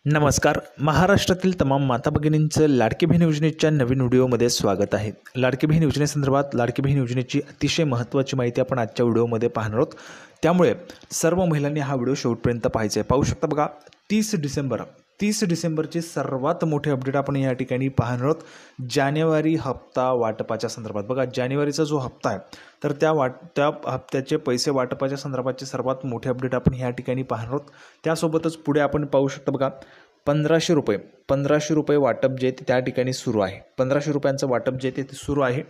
नमस्कार. महाराष्ट्रातील तमाम माता भगिनींचं लाडकी बहीण योजनेच्या नवीन व्हिडिओमध्ये स्वागत आहे. लाडकी बहीण योजनेसंदर्भात लाडकी बहीण योजनेची अतिशय महत्त्वाची माहिती आपण आजच्या व्हिडिओमध्ये पाहणार आहोत. त्यामुळे सर्व महिलांनी हा व्हिडिओ शेवटपर्यंत पाहायचा आहे. पाहू शकता बघा, 30 डिसेंबरची सर्वात मोठी अपडेट आपण या ठिकाणी पाहणार आहोत. जानेवारी हप्ता वाटपाच्या संदर्भात बघा, जानेवारीचा जो हप्ता आहे तर त्या हप्त्याचे पैसे वाटपाच्या संदर्भातची सर्वात मोठी अपडेट आपण या ठिकाणी पाहणार आहोत. त्यासोबतच पुढे आपण पाहू शकता बघा, 1500 रुपये वाटप जे ते त्या ठिकाणी सुरू आहे. 1500 रुपयांचं वाटप जे ते सुरू आहे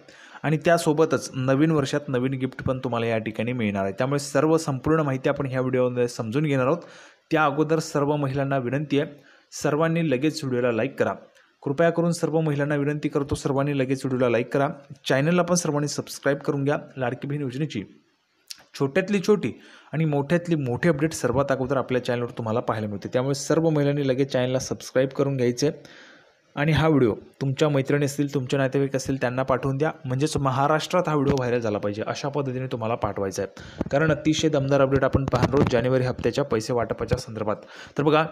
आणि त्यासोबतच नवीन वर्षात नवीन गिफ्ट पण तुम्हाला या ठिकाणी मिळणार आहे. त्यामुळे सर्व संपूर्ण माहिती आपण ह्या व्हिडिओमध्ये समजून घेणार आहोत. त्या अगोदर सर्व महिलांना विनंती आहे, सर्वांनी लगेच व्हिडिओला लाईक करा. कृपया करून सर्व महिलांना विनंती करतो, सर्वांनी लगेच व्हिडिओला लाईक करा. चॅनलला पण सर्वांनी सबस्क्राईब करून घ्या. लाडकी बहीण योजनेची छोट्यातली छोटी आणि मोठ्यातली मोठी अपडेट सर्वात अगोदर आपल्या चॅनलवर तुम्हाला पाहायला मिळते. त्यामुळे सर्व महिलांनी लगेच चॅनलला सबस्क्राईब करून घ्यायचे आणि हा व्हिडिओ तुमच्या मैत्रिणी असतील, तुमचे नातेवाईक असतील त्यांना पाठवून द्या. म्हणजेच महाराष्ट्रात हा व्हिडिओ व्हायरल झाला पाहिजे अशा पद्धतीने तुम्हाला पाठवायचा आहे. कारण अतिशय दमदार अपडेट आपण पाहणार आहोत जानेवारी हप्त्याच्या पैसे वाटपाच्या संदर्भात. तर बघा,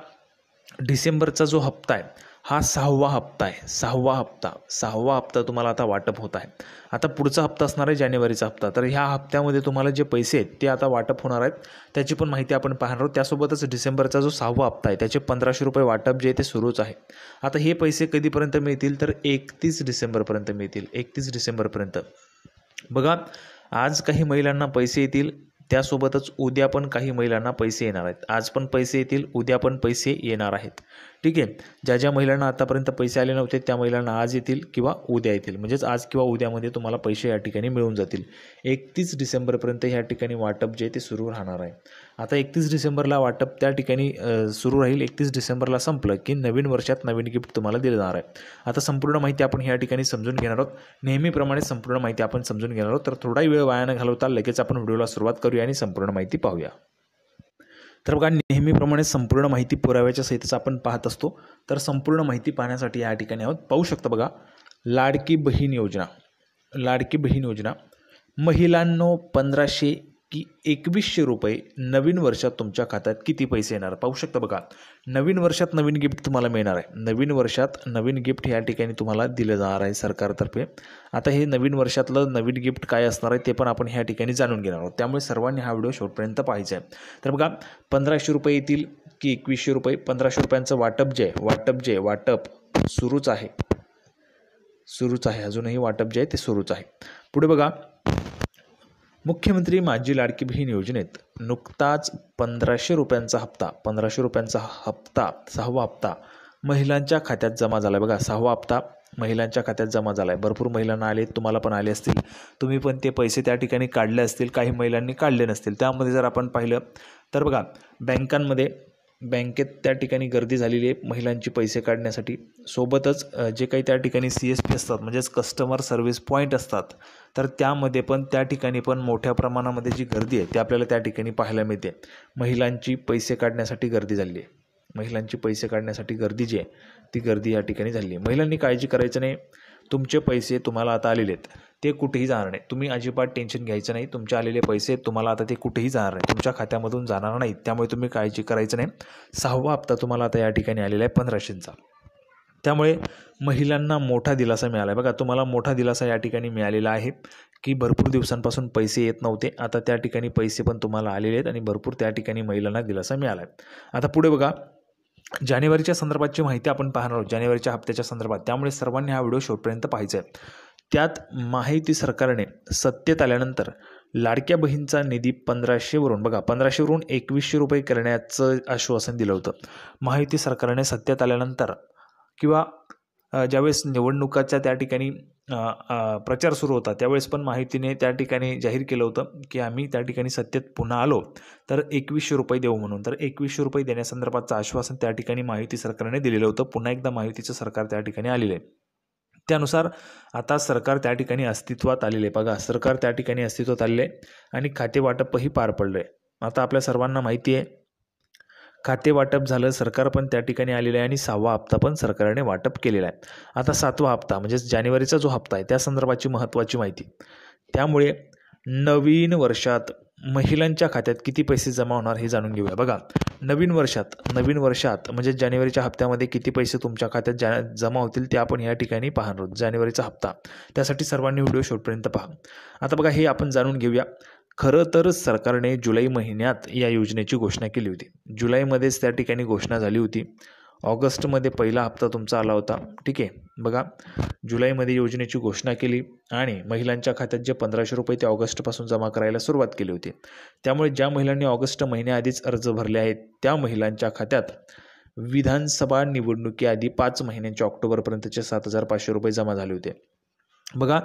डिसेंबरचा जो हप्ता आहे हा 6वा हप्ता आहे. 6वा हप्ता तुम्हाला आता वाटप होत आहे. आता पुढचा हप्ता असणार आहे जानेवारीचा हप्ता. तर ह्या हप्त्यामध्ये तुम्हाला जे पैसे आहेत ते आता वाटप होणार आहेत, त्याची पण माहिती आपण पाहणार आहोत. त्यासोबतच डिसेंबरचा जो 6वा हप्ता आहे त्याचे 1500 रुपये वाटप जे ते सुरूच आहे. आता हे पैसे कधीपर्यंत मिळतील तर 31 डिसेंबरपर्यंत मिळतील. 31 डिसेंबरपर्यंत बघा, आज काही महिलांना पैसे येतील, त्यासोबतच उद्या पण काही महिलांना पैसे येणार आहेत. आज पण पैसे येतील, उद्या पण पैसे येणार आहेत. ठीक आहे. ज्या महिलांना आतापर्यंत पैसे आले नव्हते त्या महिलांना आज येतील किंवा उद्या येतील. म्हणजेच आज किंवा उद्यामध्ये तुम्हाला पैसे या ठिकाणी मिळून जातील. 31 डिसेंबरपर्यंत या ठिकाणी वाटप जे ते सुरू राहणार आहे. आता 31 डिसेंबरला वाटप त्या ठिकाणी सुरू राहील. 31 डिसेंबरला संपलं की नवीन वर्षात नवीन गिफ्ट तुम्हाला दिलं जाणार आहे. आता संपूर्ण माहिती आपण या ठिकाणी समजून घेणार आहोत. नेहमीप्रमाणे संपूर्ण माहिती आपण समजून घेणार आहोत. तर थोडाही वेळ वाया न घालवता लगेच आपण व्हिडिओला सुरुवात करूया आणि संपूर्ण माहिती पाहूया. तर बघा, नेहमीप्रमाणे संपूर्ण माहिती पुराव्याच्या सहितच आपण पाहत असतो. तर संपूर्ण माहिती पाहण्यासाठी या ठिकाणी आहोत. पाहू शकता बघा, लाडकी बहीण योजना महिलांनो 1500 की 2100 रुपये नवीन वर्षात तुमच्या खात्यात किती पैसे येणार पाहू शकता बघा. नवीन वर्षात नवीन गिफ्ट तुम्हाला मिळणार आहे. नवीन वर्षात नवीन गिफ्ट या ठिकाणी तुम्हाला दिलं जाणार आहे सरकारतर्फे. आता हे नवीन वर्षातलं नवीन गिफ्ट काय असणार आहे ते पण आपण ह्या ठिकाणी जाणून घेणार आहोत. त्यामुळे सर्वांनी हा व्हिडिओ शेवटपर्यंत पाहायचा आहे. तर बघा, 1500 रुपये येतील की 2100 रुपये. 1500 रुपयांचं वाटप सुरूच आहे. अजूनही वाटप जे आहे ते सुरूच आहे. पुढे बघा, मुख्यमंत्री माझी लाडकी बहीण योजनेत नुकताच 1500 रुपयांचा हप्ता 6वा हप्ता महिलांच्या खात्यात जमा झाला आहे. बघा, 6वा हप्ता महिलांच्या खात्यात जमा झाला आहे. भरपूर महिलांना आले, तुम्हाला पण आले असतील, तुम्ही पण ते पैसे त्या ठिकाणी काढले असतील, काही महिलांनी काढले नसतील. त्यामध्ये जर आपण पाहिलं तर बघा, बँकेत त्या ठिकाणी गर्दी झालेली आहे महिलांची पैसे काढण्यासाठी. सोबतच जे काही त्या ठिकाणी CSP असतात म्हणजेच कस्टमर सर्व्हिस पॉईंट असतात, तर त्यामध्ये पण त्या ठिकाणी पण मोठ्या प्रमाणामध्ये जी गर्दी आहे ती आपल्याला त्या ठिकाणी पाहायला मिळते. महिलांची पैसे काढण्यासाठी गर्दी झाली आहे. महिलांची पैसे काढण्यासाठी गर्दी जी आहे ती गर्दी या ठिकाणी झाली आहे. महिलांनी काळजी करायचं नाही. तुमचे पैसे तुम्हाला आता आलेले आहेत, ते कुठेही जाणार नाही. तुम्ही अजिबात टेन्शन घ्यायचं नाही. तुमचे आलेले पैसे तुम्हाला आता ते कुठेही जाणार नाही, तुमच्या खात्यामधून जाणार नाहीत. त्यामुळे तुम्ही काळजी करायचं नाही. 6वा हप्ता तुम्हाला आता या ठिकाणी आलेला आहे 1500चा. त्यामुळे महिलांना मोठा दिलासा मिळाला आहे. बघा, तुम्हाला मोठा दिलासा या ठिकाणी मिळालेला आहे की भरपूर दिवसांपासून पैसे येत नव्हते, आता त्या ठिकाणी पैसे पण तुम्हाला आलेले आहेत आणि भरपूर त्या ठिकाणी महिलांना दिलासा मिळाला आहे. आता पुढे बघा, जानेवारीच्या संदर्भातची माहिती आपण पाहणार आहोत, जानेवारीच्या हप्त्याच्या संदर्भात. त्यामुळे सर्वांनी हा व्हिडिओ शेवटपर्यंत पाहायचा आहे. त्यात महायुती सरकारने सत्तेत आल्यानंतर लाडक्या बहीणचा निधी 1500वरून 2100 रुपये करण्याचं आश्वासन दिलं होतं. महायुती सरकारने सत्तेत आल्यानंतर किंवा ज्यावेळेस निवडणुकाच्या त्या ठिकाणी प्रचार सुरू होता त्यावेळेस पण महायुतीने त्या ठिकाणी जाहीर केलं होतं की आम्ही त्या ठिकाणी सत्तेत पुन्हा आलो तर 2100 रुपये देऊ म्हणून. तर 2100 रुपये देण्यासंदर्भातचं आश्वासन त्या ठिकाणी महायुती सरकारने दिलेलं होतं. पुन्हा एकदा महायुतीचं सरकार त्या ठिकाणी आलेलं आहे. त्यानुसार आता सरकार त्या ठिकाणी अस्तित्वात आलेले. बघा, सरकार त्या ठिकाणी अस्तित्वात आलेले आणि खाते वाटपही पार पडलं आहे. आता आपल्या सर्वांना माहिती आहे, खाते वाटप झालं, सरकार पण त्या ठिकाणी आलेलं आहे आणि 6वा हप्ता पण सरकारने वाटप केलेला आहे. आता 7वा हप्ता म्हणजेच जानेवारीचा जो हप्ता आहे त्या संदर्भाची महत्त्वाची माहिती. त्यामुळे नवीन वर्षात महिलांच्या खात्यात किती पैसे जमा होणार हे जाणून घेऊया. बघा, नवीन वर्षात म्हणजे जानेवारीच्या हप्त्यामध्ये किती पैसे तुमच्या खात्यात जमा होतील ते आपण या ठिकाणी पाहणार आहोत. जानेवारीचा हप्ता, त्यासाठी सर्वांनी व्हिडिओ शेवटपर्यंत पहा. आता बघा, हे आपण जाणून घेऊया. खरं तर सरकारने जुलै महिन्यात या योजनेची घोषणा केली होती. जुलैमध्येच त्या ठिकाणी घोषणा झाली होती. ऑगस्टमध्ये पहिला हप्ता तुमचा आला होता. ठीक आहे, बघा जुलैमध्ये योजनेची घोषणा केली आणि महिलांच्या खात्यात जे 1500 रुपये ते ऑगस्टपासून जमा करायला सुरुवात केली होती. त्यामुळे ज्या महिलांनी ऑगस्ट महिन्याआधीच अर्ज भरले आहेत त्या महिलांच्या खात्यात विधानसभा निवडणुकीआधी 5 महिन्यांच्या ऑक्टोबरपर्यंतचे 7500 रुपये जमा झाले होते. बघा,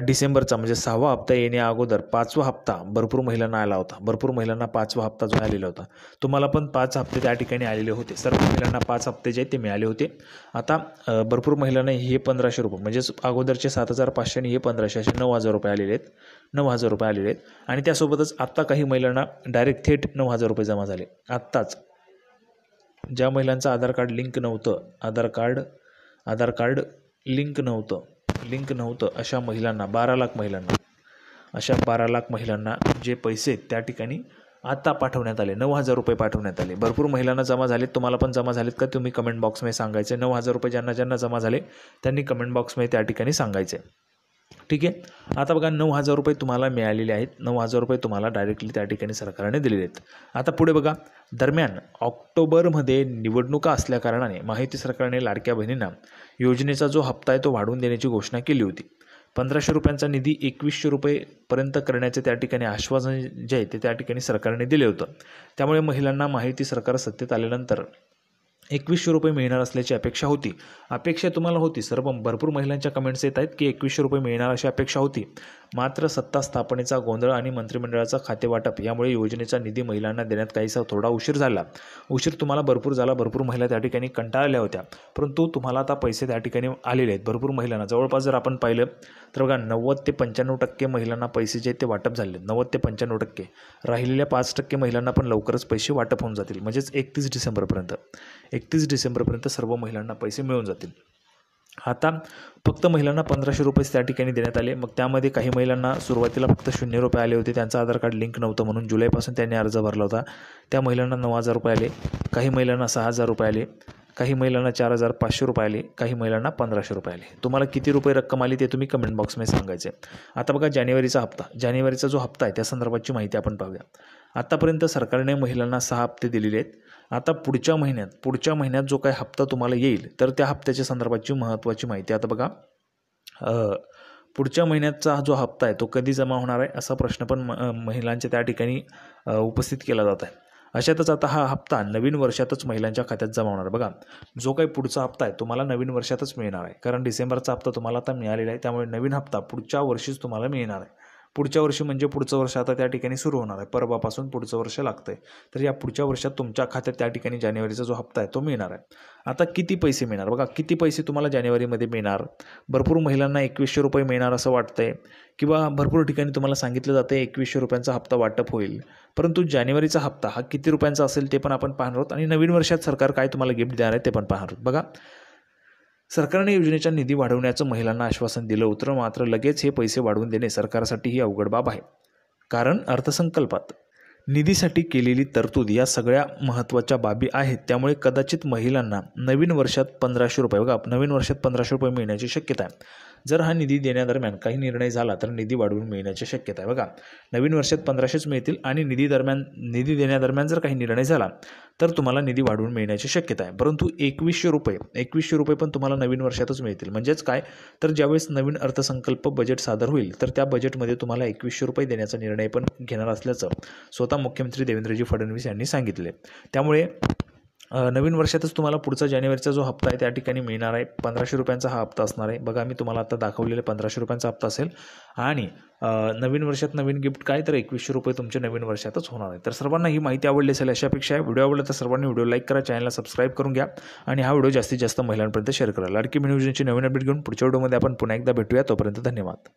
डिसेंबरचा म्हणजे 6वा हप्ता येण्या अगोदर 5वा हप्ता भरपूर महिलांना आला होता. भरपूर महिलांना 5वा हप्ता जो आलेला होता. तुम्हाला पण 5 हप्ते त्या ठिकाणी आलेले होते. सर्व महिलांना 5 हप्ते जे ते मिळाले होते. आता भरपूर महिलांना हे 1500 रुपये म्हणजेच अगोदरचे 7500 आणि हे 1500 असे 9000 रुपये आलेले आहेत. 9000 रुपये आलेले आहेत. आणि त्यासोबतच आत्ता काही महिलांना डायरेक्ट थेट 9000 रुपये जमा झाले. आत्ताच ज्या महिलांचं आधार कार्ड लिंक नव्हतं अशा महिलांना 12 लाख महिलांना जे पैसे त्या ठिकाणी आता पाठवण्यात आले. 9000 रुपये पाठवण्यात आले. भरपूर महिलांना जमा झालेत. तुम्हाला पण जमा झालेत का तुम्ही कमेंट बॉक्समध्ये सांगायचे. 9000 रुपये ज्यांना जमा झाले त्यांनी कमेंट बॉक्समध्ये त्या ठिकाणी सांगायचे. ठीक आहे, आता बघा 9000 रुपये तुम्हाला मिळालेले आहेत. 9000 रुपये तुम्हाला डायरेक्टली त्या ठिकाणी सरकारने दिलेले आहेत. आता पुढे बघा, दरम्यान ऑक्टोबरमध्ये निवडणुका असल्याकारणाने माहिती सरकारने लाडक्या बहिणींना योजनेचा जो हप्ता आहे तो वाढवून देण्याची घोषणा केली होती. 1500 रुपयांचा निधी 2100 रुपयेपर्यंत करण्याचे त्या ठिकाणी आश्वासन जे आहे ते त्या ठिकाणी सरकारने दिले होतं. त्यामुळे महिलांना माहिती सरकार सत्तेत आल्यानंतर 2100 रुपये मिळणार असल्याची अपेक्षा होती. अपेक्षा तुम्हाला होती, भरपूर महिलांच्या कमेंट्स येत आहेत की 2100 रुपये मिळणार अशी अपेक्षा होती. मात्र सत्ता स्थापनेचा गोंधळ आणि मंत्रिमंडळाचा खातेवाटप यामुळे योजनेचा निधी महिलांना देण्यात काहीसा थोडा उशीर झाला. उशीर तुम्हाला भरपूर झाला. भरपूर महिला त्या ठिकाणी कंटाळल्या होत्या. परंतु तुम्हाला आता पैसे त्या ठिकाणी आलेले आहेत. भरपूर महिलांना जवळपास जर आपण पाहिलं तर बघा 90 ते 95% महिलांना पैसे जे ते वाटप झाले. 90 ते 95%. राहिलेल्या 5% महिलांना पण लवकरच पैसे वाटप होऊन जातील. म्हणजेच 31 डिसेंबरपर्यंत सर्व महिलांना पैसे मिळून जातील. आता फक्त महिलांना 1500 रुपये त्या ठिकाणी देण्यात आले. मग त्यामध्ये काही महिलांना सुरुवातीला फक्त 0 रुपये आले होते. त्यांचं आधार कार्ड लिंक नव्हतं म्हणून जुलैपासून त्यांनी अर्ज भरला होता. त्या महिलांना 9000 रुपये आले. काही महिलांना 6000 रुपये आले. काही महिलांना 4500 रुपये आले. काही महिलांना 1500 रुपये आले. तुम्हाला किती रुपये रक्कम आली ते तुम्ही कमेंट बॉक्समध्ये सांगायचे. आता बघा, जानेवारीचा जो हप्ता आहे त्या संदर्भाची माहिती आपण पाहूया. आतापर्यंत सरकारने महिलांना 6 हप्ते दिलेले आहेत. आता पुढच्या महिन्यात जो काही हप्ता तुम्हाला येईल तर त्या हप्त्याच्या संदर्भाची महत्त्वाची माहिती. आता बघा, पुढच्या महिन्याचा जो हप्ता आहे तो कधी जमा होणार आहे असा प्रश्न पण महिलांच्या त्या ठिकाणी उपस्थित केला जात आहे. अशातच आता हा हप्ता नवीन वर्षातच महिलांच्या खात्यात जमा होणार. बघा, जो काही पुढचा हप्ता आहे तुम्हाला नवीन वर्षातच मिळणार आहे. कारण डिसेंबरचा हप्ता तुम्हाला आता मिळालेला आहे. त्यामुळे नवीन हप्ता पुढच्या वर्षीच तुम्हाला मिळणार आहे. पुढच्या वर्षी म्हणजे पुढचं वर्ष आता त्या ठिकाणी सुरू होणार आहे. परवापासून पुढचं वर्ष लागतं आहे. तर या पुढच्या वर्षात तुमच्या खात्यात त्या ठिकाणी जानेवारीचा जो हप्ता आहे तो मिळणार आहे. आता किती पैसे मिळणार बघा, किती पैसे तुम्हाला जानेवारीमध्ये मिळणार. भरपूर महिलांना 2100 रुपये मिळणार असं वाटतंय किंवा भरपूर ठिकाणी तुम्हाला सांगितलं जातं 2100 रुपयांचा हप्ता वाटप होईल. परंतु जानेवारीचा हप्ता हा किती रुपयांचा असेल ते पण आपण पाहणार आहोत. आणि नवीन वर्षात सरकार काय तुम्हाला गिफ्ट देणार आहे ते पण पाहणार आहोत. बघा, सरकारने योजनेचा निधी वाढवण्याचं महिलांना आश्वासन दिलं होतं. मात्र लगेच हे पैसे वाढवून देणे सरकारसाठी ही अवघड बाब आहे. कारण अर्थसंकल्पात निधीसाठी केलेली तरतूद या सगळ्या महत्त्वाच्या बाबी आहेत. त्यामुळे कदाचित महिलांना नवीन वर्षात 1500 रुपये मिळण्याची शक्यता आहे. जर हा निधी देण्यादरम्यान काही निर्णय झाला तर निधी वाढवून मिळण्याची शक्यता आहे. बघा, नवीन वर्षात 1500च मिळतील आणि निधी देण्यादरम्यान जर काही निर्णय झाला तर तुम्हाला निधी वाढवून मिळण्याची शक्यता आहे. परंतु 2100 रुपये पण तुम्हाला नवीन वर्षातच मिळतील. म्हणजेच काय, तर ज्यावेळेस नवीन अर्थसंकल्प बजेट सादर होईल तर त्या बजेटमध्ये तुम्हाला 2100 रुपये देण्याचा निर्णय पण घेणार असल्याचं स्वतः मुख्यमंत्री देवेंद्रजी फडणवीस यांनी सांगितले. त्यामुळे नवीन वर्षातच तुम्हाला पुढचा जानेवारीचा जो हप्ता आहे त्या ठिकाणी मिळणार आहे. 1500 रुपयांचा हा हप्ता असणार आहे. बघा, मी तुम्हाला आता दाखवलेले 1500 रुपयांचा हप्ता असेल आणि नवीन वर्षात नवीन गिफ्ट काय तर 2100 रुपये तुमच्या नवीन वर्षातच होणार आहे. तर सर्वांना ही माहिती आवडली असेल अशा अपेक्षा आहे. व्हिडिओ आवडला तर सर्वांनी व्हिडिओ लाईक करा, चॅनलला सबस्क्राईब करून घ्या आणि हा व्हिडिओ जास्तीत जास्त महिलांपर्यंत शेअर करा. लाडकी बहीण योजनेची नवीन अपडेट घेऊन पुढच्या व्हिडिओमध्ये आपण पुन्हा एकदा भेटूया. तोपर्यंत धन्यवाद.